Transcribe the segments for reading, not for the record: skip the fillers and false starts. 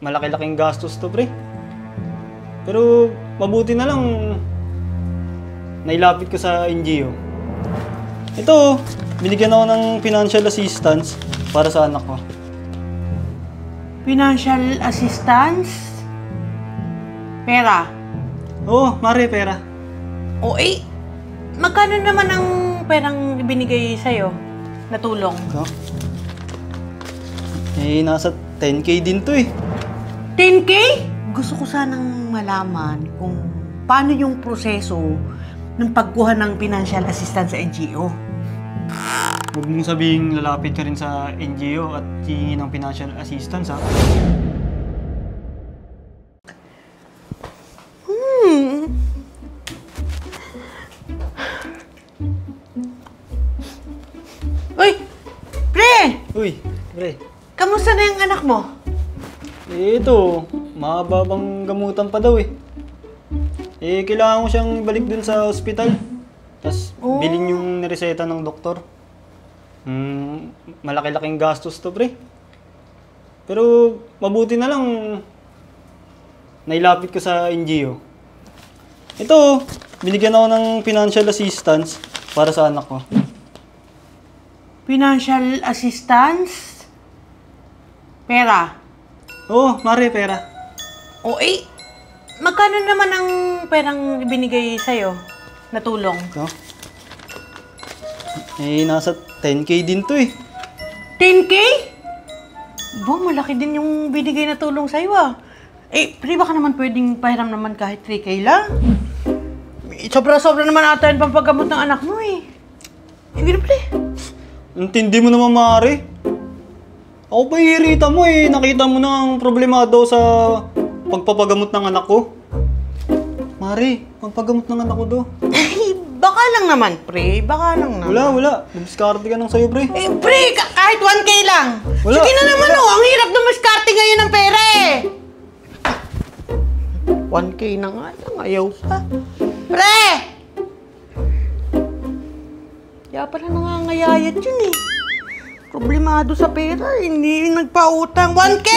malaki-laking gastos to, pre. Pero mabuti na lang nailapit ko sa NGO. Ito, binigyan ako ng financial assistance para sa anak ko. Financial assistance? Pera? Oo, Mare, pera. O magkano naman ang perang ibinigay sa'yo na tulong? Ito? Nasa 10K din to eh. 10K? Gusto ko sanang malaman kung paano yung proseso ng pagkuha ng financial assistance sa NGO. Huwag mong sabihing lalapit ka rin sa NGO at hihingi ng financial assistance, ha? Uy! Pre! Uy, pre. Kamusta na yung anak mo? Ito, mababang gamutan pa daw eh. Kailangan ko siyang balik dun sa ospital. Tapos, bilhin yung nireseta ng doktor. Malaki-laking gastos to, pre. Pero, mabuti na lang nailapit ko sa NGO. Ito, binigyan ako ng financial assistance para sa anak ko. Financial assistance? Pera? Oo, Mare, pera. O magkano naman ang perang ibinigay sa'yo na tulong? Ito? Nasa 10K din to eh. 10K? Malaki din yung binigay na tulong sa'yo ah. Pre, baka naman pwedeng pahiram naman kahit 3K lang. Sobra-sobra naman ata yung pampagamot ng anak mo eh. Sige na, pre. Intindi mo naman, Mare. Ako pa ihirita mo eh. Nakita mo na ang problemado sa pagpapagamot ng anak ko. Mare, pagpagamot ng anak ko do. Baka lang naman, pre. Baka lang naman. Wala. Dumiskarte ka ng sayo, pre. Pre, kahit 1K lang. Wala. Sige na naman oh. Ang hirap dumiskarte ngayon ng pera eh. 1K na nga lang. Ayaw pa. Pre! Kaya pala nangangayayat yun eh. Problemado sa pera, hindi nagpautang. 1K!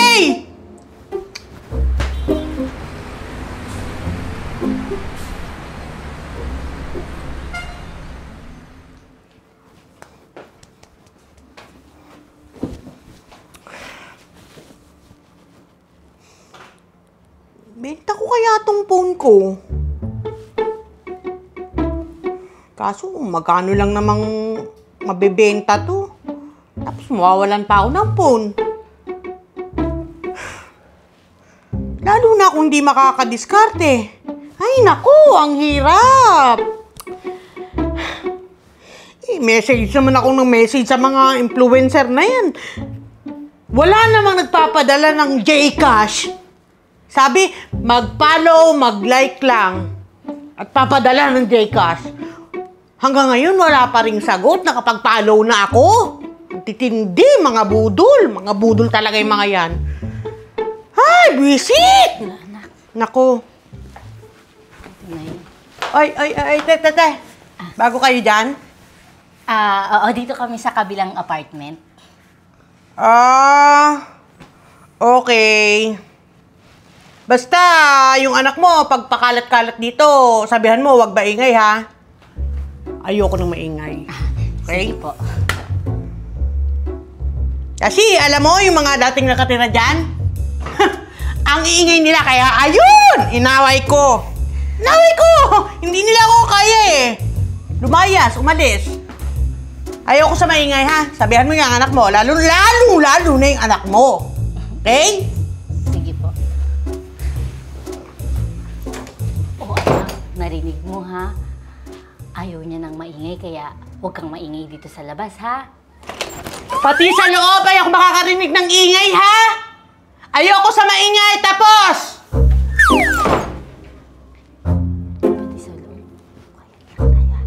Benta ko kaya tong phone ko. Kaso magkano lang namang mabebenta to. Tapos mawawalan pa ako ng phone. Lalo na kung di makakadiskarte. Ay naku, ang hirap. Message naman ako ng message sa mga influencer na yan. Wala namang nagpapadala ng Gcash. Sabi, mag-follow, mag-like lang. At papadala ng Gcash. Hanggang ngayon, wala pa ring sagot. Nakapag-follow na ako. Titindi, mga budol. Mga budol talaga yung mga yan. Ay, visit! Nako. Ay, te. Bago kayo dyan? Oo, dito kami sa kabilang apartment. Okay. Basta, yung anak mo, pag pakalat-kalat dito, sabihan mo, wag maingay, ha? Ayoko nang maingay. Okay? Sige po. Kasi, alam mo, yung mga dating nakatira dyan, ang iingay nila, kaya ayun! Inaway ko! Hindi nila ako kaya eh! Lumayas, umalis. Ayoko sa maingay, ha? Sabihan mo yung anak mo, lalo na yung anak mo. Okay? Sige po. Anak, narinig mo, ha? Ayaw niya ng maingay, kaya huwag kang maingay dito sa labas, ha? Pati sa loob ay ako makakarinig ng ingay, ha? Ayoko sa maingay, tapos! Pati sa loob. Quiet lang tayo.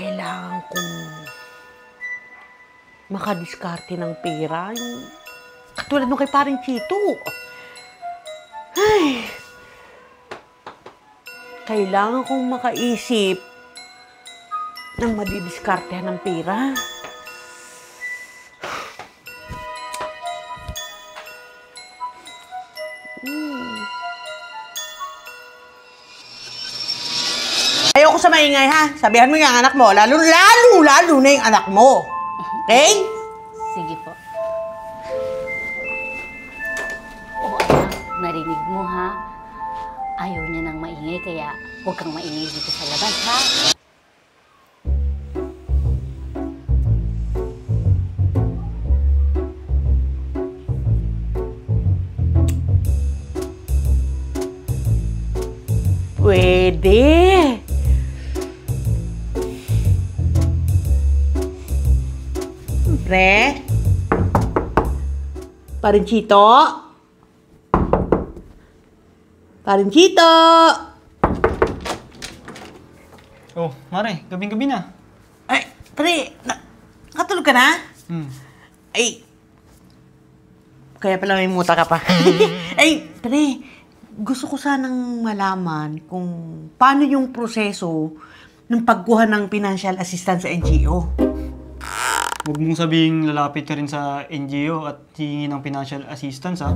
kailangan kong makadiskarte ng pera. Yung katulad nung kay paring Chito. Ay, kailangan kong makaisip ng madidiskartehan ng pera. Ayoko sa maingay, ha? Sabihan mo yung anak mo. Lalo na yung anak mo. Okay? Sige po. Oo, anak, narinig mo ha? Ayaw niya ng maingay, kaya huwag kang maingay dito sa labas, ha? Pwede. Pre? Parin Chito? Parin Chito? Oh, Mare, gabing-gabi na. Ay, pre, nakatulog ka na? Ay, kaya pala may muta ka pa. Ay, pre, gusto ko sanang malaman kung paano yung proseso ng pagkuha ng financial assistance sa NGO. Huwag mong sabihing lalapit ka rin sa NGO at hihingi ng financial assistance, ha?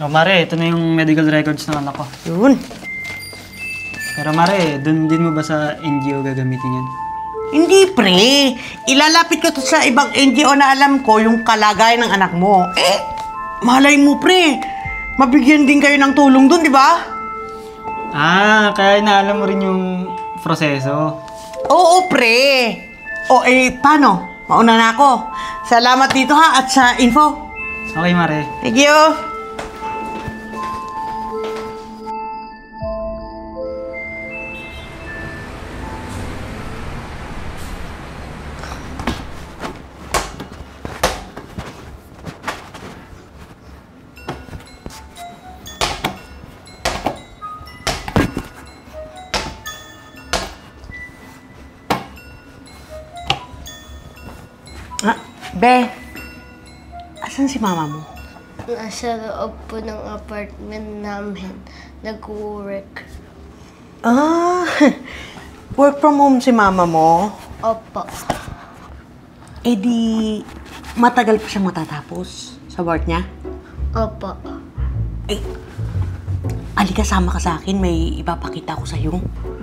Oh, Mare, ito na yung medical records ng anak ko. Yun. Pero Mare, dun din mo ba sa NGO gagamitin yun? Hindi, pre. Ilalapit ko to sa ibang NGO na alam ko yung kalagayan ng anak mo. Eh, malay mo, pre. Mabigyan din kayo ng tulong dun, di ba? Ah, kaya inaalam mo rin yung proseso. Oo, pre. O, paano? Mauna na ako. Salamat dito, ha, at sa info. Okay, Mare. Thank you. Be, asan si mama mo? Nasa loob po ng apartment namin. Nag-work. Ah, work from home si mama mo? Opo. Eh di, matagal pa siyang matatapos sa work niya? Opo. Eh, alika, sama ka sa akin. May ipapakita ko sa'yo.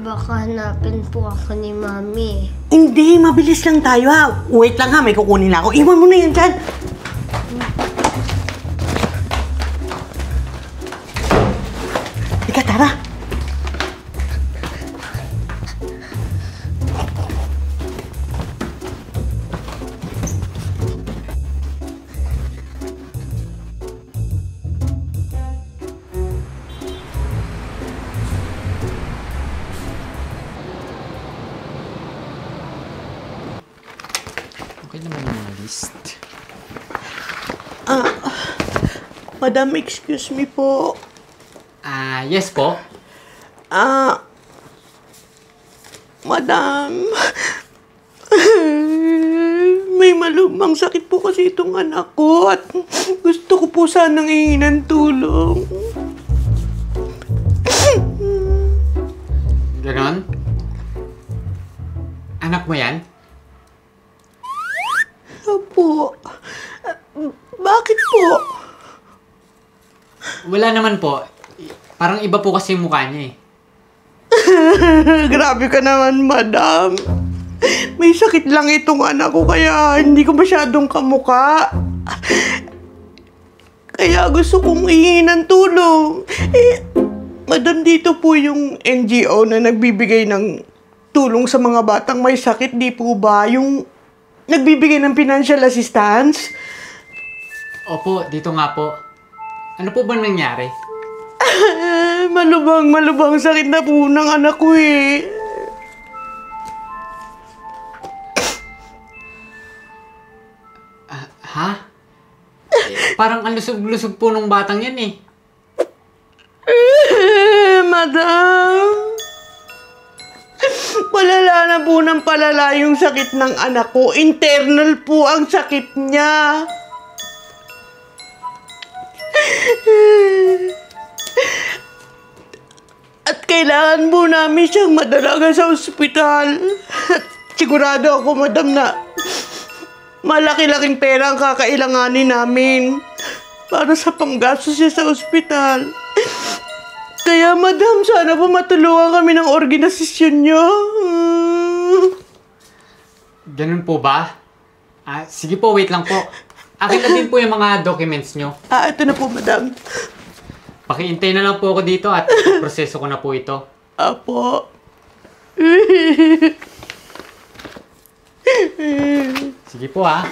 Baka hanapin po ako ni Mami. Hindi, mabilis lang tayo, ha. Wait lang, ha. May kukunin lang ako. Iwan mo na yan dyan. Ika, tara. Okay naman yung mga list. Madam, excuse me po. Yes po. Madam. May malubhang sakit po kasi itong anak ko at gusto ko po sanang hingin ng tulong. Ganon? Anak mo yan? Opo. Bakit po? Wala naman po. Parang iba po kasi yung mukha niya eh. Grabe ka naman, madam. May sakit lang itong anak ko kaya hindi ko masyadong kamuka. Kaya gusto kong hingin ng tulong. Madam, dito po yung NGO na nagbibigay ng tulong sa mga batang may sakit, di po ba? Yung nagbibigay ng financial assistance? Opo, dito nga po. Ano po ba nangyari? Malubang sakit na po ng anak ko eh. Ha? parang ang lusog-lusog po nung batang yan eh. Madam, palala na po ng palala yung sakit ng anak ko. Internal po ang sakit niya. At kailangan po namin siyang madalaga sa ospital. At sigurado ako, madam, na malaki-laking pera ang kakailanganin namin para sa panggastos niya sa ospital. Kaya, madam, sana po matulungan kami ng organisasyon niyo. Ganun po ba? Sige po, wait lang po. Akin na din po yung mga documents nyo. Ito na po, madam. Pakiintay na lang po ako dito at proseso ko na po ito. Apo. Sige po ha.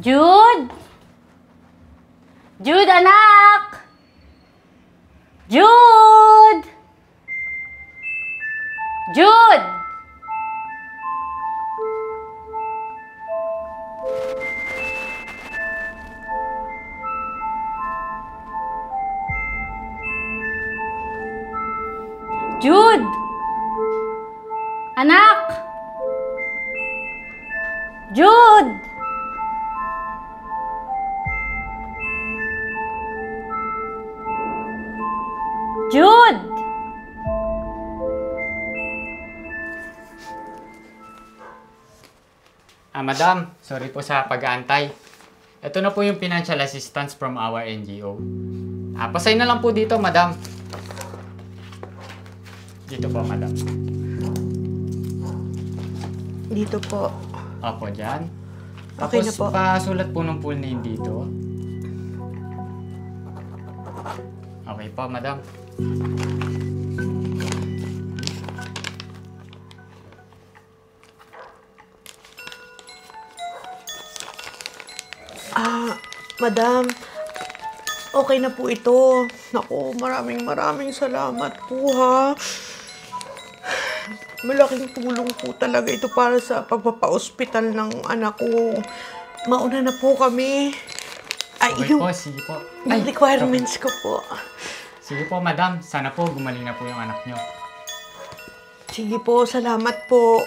Jude! Jude, anak! Jude! Jude! Jude! Anak! Jude! Jude! Madam, sorry po sa pag-aantay. Ito na po yung financial assistance from our NGO. Pasay na lang po dito, madam. Dito po, madam. Dito po. Opo, dyan. Okay na Tapos, po. pasulat po ng full name dito. Okay po, madam. Madam, okay na po ito. Naku, maraming salamat po, ha. Malaking tulong po talaga ito para sa pagpapa-ospital ng anak ko. Mauna na po kami. Okay po, sige po. Yung requirements ko po. Sige po, madam. Sana po gumaling na po yung anak nyo. Sige po, salamat po.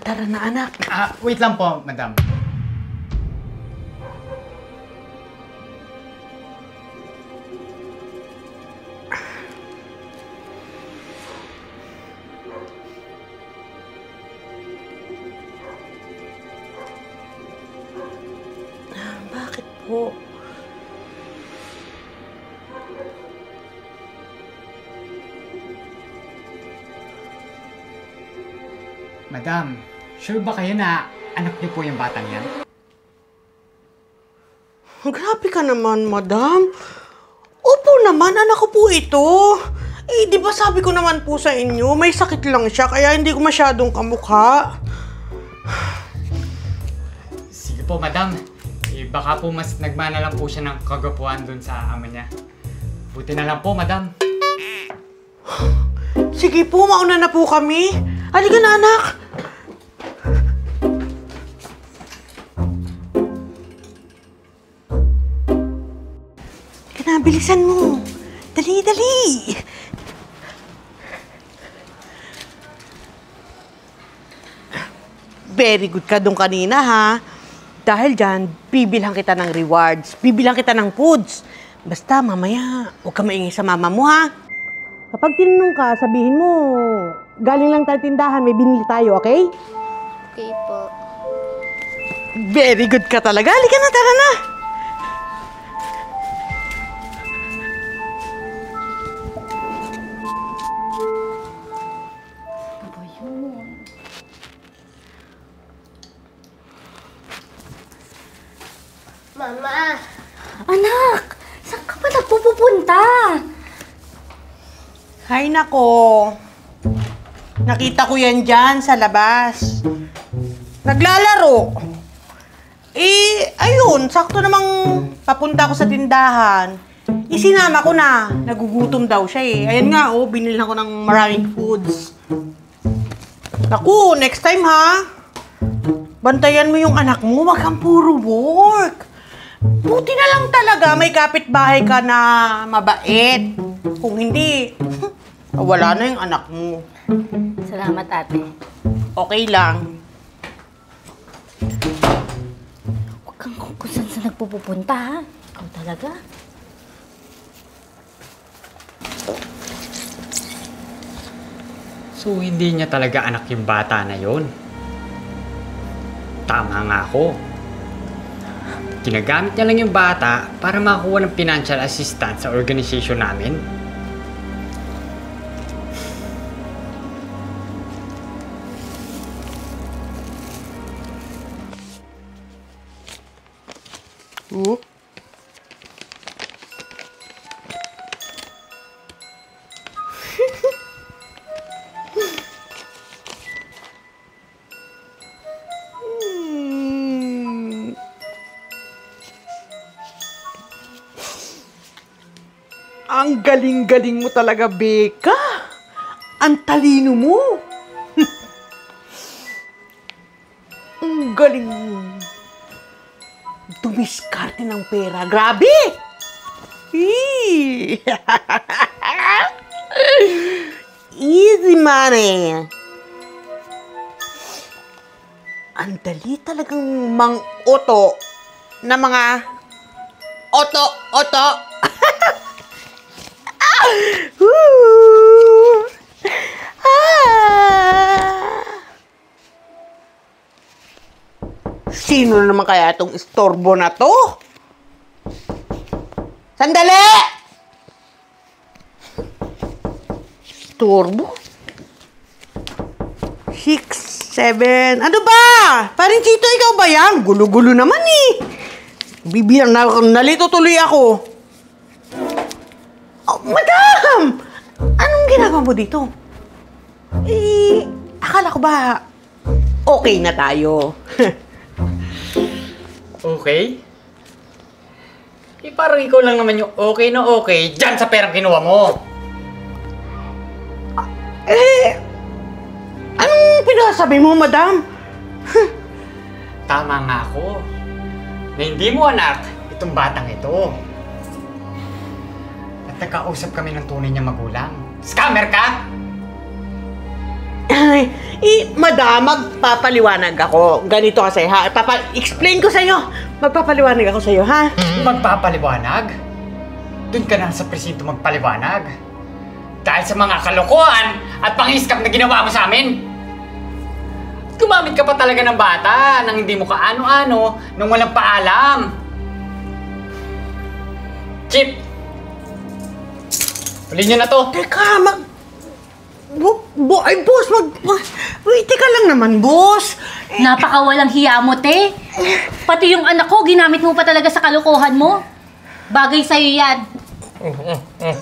Tara na, anak. Wait lang po, madam. Bakit po? Madam, sure ba kayo na anak niyo po yung batang yan? Grabe ka naman, madam. Opo naman, anak ko po ito. Di ba sabi ko naman po sa inyo, may sakit lang siya, kaya hindi ko masyadong kamukha. Sige po, madam. Baka po mas nagmana lang po siya ng kagapuan dun sa ama niya. Buti na lang po, madam. Sige po, mauna na po kami. Halika na, anak. Halika na, bilisan mo. Dali, dali. Very good ka doon kanina, ha? Dahil dyan, bibilhan kita ng rewards. Bibilhan kita ng foods. Basta, mamaya, huwag ka maingay sa mama mo, ha? Kapag tinanong ka, sabihin mo, galing lang tayo tindahan, may binili tayo, okay? Okay po. Very good ka talaga. Halika na, tara na. Ano ba yun? Mama! Anak! Saan ka ba nagpupunta? Hay nako. Nakita ko yan dyan sa labas. Naglalaro. Ayun, sakto namang papunta ako sa tindahan. Isinama ko na. Nagugutom daw siya eh. Ayan nga, binilhan ko ng maraming foods. Naku, next time ha. Bantayan mo yung anak mo, wag kang puro work. Buti na lang talaga may kapitbahay ka na mabait. Kung hindi, wala na yung anak mo. Salamat, ate. Okay lang. Huwag kang kung saan nagpupunta, ha? Ikaw talaga. So, hindi niya talaga anak yung bata na yon. Tama nga ako. Ginagamit niya lang yung bata para makakuha ng financial assistance sa organization namin. Ang galing-galing mo talaga, Becca. Ang talino mo. Ang galing mo. Dumiskarte ng pera. Grabe! Easy money. Ang dali talagang mang-oto na mga oto. Sino naman kaya itong istorbo na to? Sandali! Istorbo? 6, 7... Ano ba? Parang Chito, ikaw ba yan? Gulo-gulo naman eh. Bibiyang nalito tuloy ako. Oh, madam! Anong ginagawa mo dito? Akala ko ba okay na tayo? Okay? Parang ikaw lang naman yung okay na okay dyan sa perang kinuha mo. Anong pinasabi mo, madam? Tama nga ako. Na hindi mo anak itong batang ito. At nagkausap kami ng tunay niyang magulang. Scammer ka? Madam, magpapaliwanag ako. Ganito kasi, ha? Explain ko sa'yo. Magpapaliwanag ako sa'yo, ha? Magpapaliwanag? Doon ka na sa presinto magpaliwanag. Dahil sa mga kalokohan at pang-iskap na ginawa mo sa amin. Gumamit ka pa talaga ng bata nang hindi mo kaano-ano nang walang paalam. Chip! Huli niyo na to. Teka, boss, wait, teka lang naman, boss. Napakawalang hiya mo, te. Pati yung anak ko, ginamit mo pa talaga sa kalokohan mo. Bagay sa'yo yan.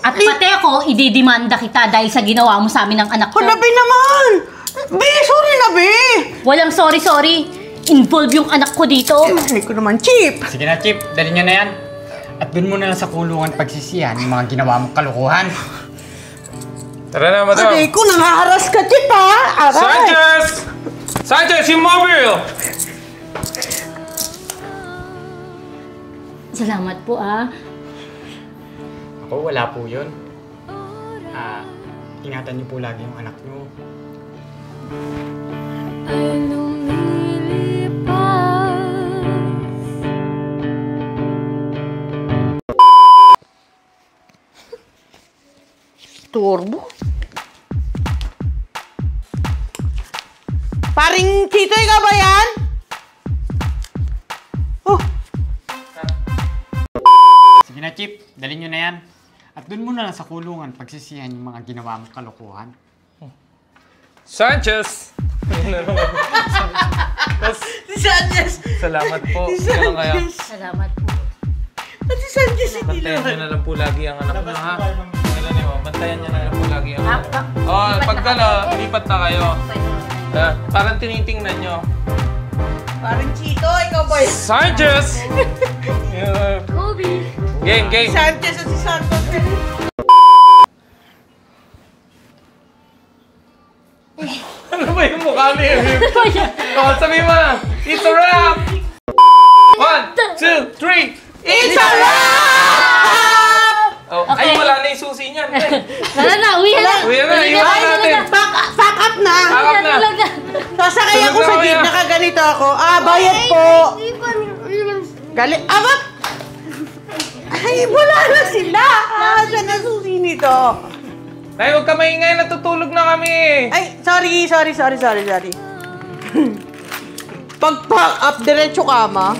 At pati ako, ididimanda kita dahil sa ginawa mo sa amin ng anak ko. Hanabi naman! Be, sorry na, be! Walang sorry. Involve yung anak ko dito. Hindi ko naman, Chip. Sige na, Chip. Dali niyo na yan. At dun mo na lang sa kulungan pagsisihan yung mga ginawa mong kalokohan. Tara na, madam. Aray ko, nangaharas ka, Chip, ha? Aray! Sanchez, yung mobile! Salamat po, Ako, wala po yun. Ingatan niyo po lagi yung anak niyo. Turbo? Paring Chito, ikaw ba yan? Oh, Sige na, Chip. Dali niyo na yan. At dun mo na lang sa kulungan pagsisihan yung mga ginawa mong kalokohan. Sanchez! si Sanchez! Salamat po. Si Ano kaya? Sanchez! Salamat po. Si Sanchez, hindi Bantayan nyo naman. na lang po lagi ang anak mo, ha? niyo. Bantayan niyo na lang po lagi ako. lipat na Pagka kayo. lipat na kayo. Parang tinitingnan niyo. Parang Chito, ikaw ba yun? Sanchez! Yeah. Kobe. Game. Sanchez at si Santos. Ano ba yung mukha niya? Oh, sabi mo na. It's a wrap! 1, 2, 3. It's a wrap! Oh, Okay. ay, wala na yung susi niyan. Tara na, uwi na. Uwi na, iwan na natin. Pack up na! Pack up na. Sasakay ako sa jeep, nakaganito ako. Bayad po! Galit, abap! Ay, wala na sila! Saan na susi nito? Tay, huwag ka maingay. Natutulog na kami. Ay, sorry. Pag pack up, diretso kama.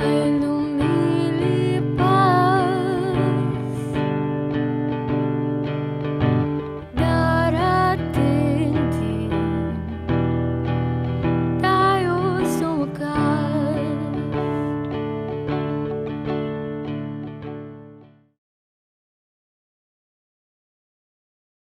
I know